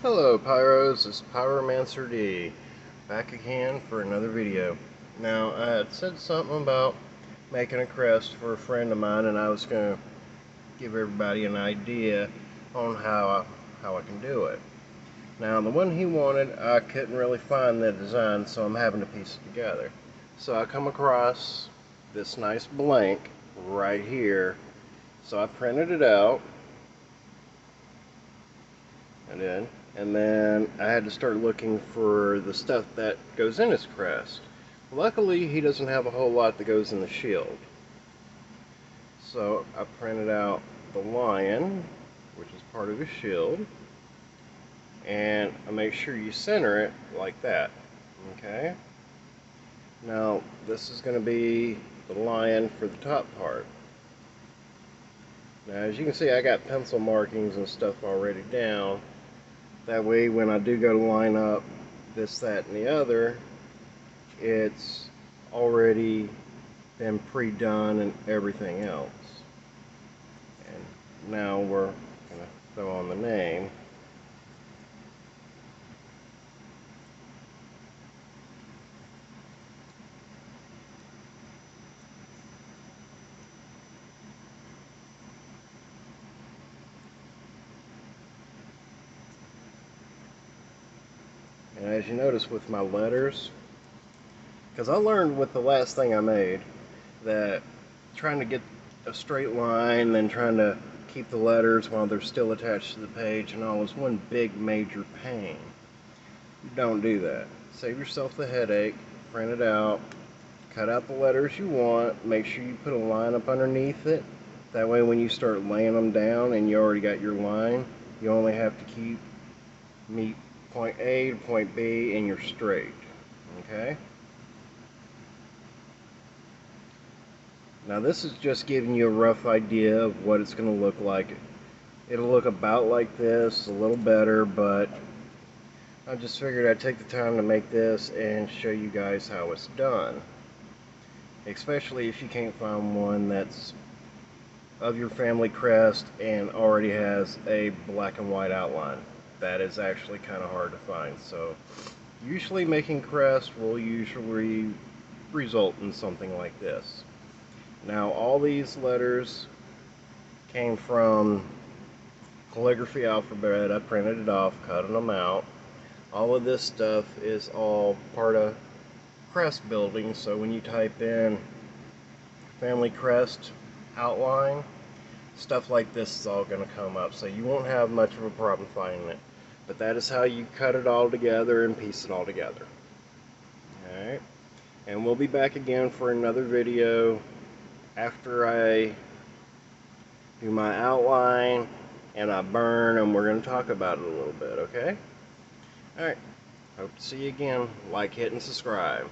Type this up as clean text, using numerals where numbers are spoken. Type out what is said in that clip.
Hello Pyros, it's Pyromancer D, back again for another video. Now I had said something about making a crest for a friend of mine, and I was going to give everybody an idea on how I can do it. Now the one he wanted, I couldn't really find the design, so I'm having to piece it together. So I come across this nice blank right here, so I printed it out. And then I had to start looking for the stuff that goes in his crest. Luckily, he doesn't have a whole lot that goes in the shield. So I printed out the lion, which is part of his shield, and I make sure you center it like that. Okay? Now, this is going to be the lion for the top part. Now, as you can see, I got pencil markings and stuff already down. That way, when I do go to line up this, that, and the other, it's already been pre-done and everything else. And now we're going to throw on the name. And as you notice with my letters, because I learned with the last thing I made that trying to get a straight line, then trying to keep the letters while they're still attached to the page and all is one big major pain. Don't do that. Save yourself the headache, print it out, cut out the letters you want, make sure you put a line up underneath it. That way when you start laying them down and you already got your line, you only have to meet point A to point B and you're straight. Okay? Now this is just giving you a rough idea of what it's going to look like. It'll look about like this, a little better, but I just figured I'd take the time to make this and show you guys how it's done. Especially if you can't find one that's of your family crest and already has a black and white outline. That is actually kind of hard to find. So usually making crest will usually result in something like this. Now all these letters came from calligraphy alphabet. I printed it off, cut them out. All of this stuff is all part of crest building, so when you type in family crest outline, stuff like this is all going to come up, so you won't have much of a problem finding it. But that is how you cut it all together and piece it all together. Alright, and we'll be back again for another video after I do my outline and I burn, and we're going to talk about it a little bit, okay? Alright, hope to see you again. Like, hit, and subscribe.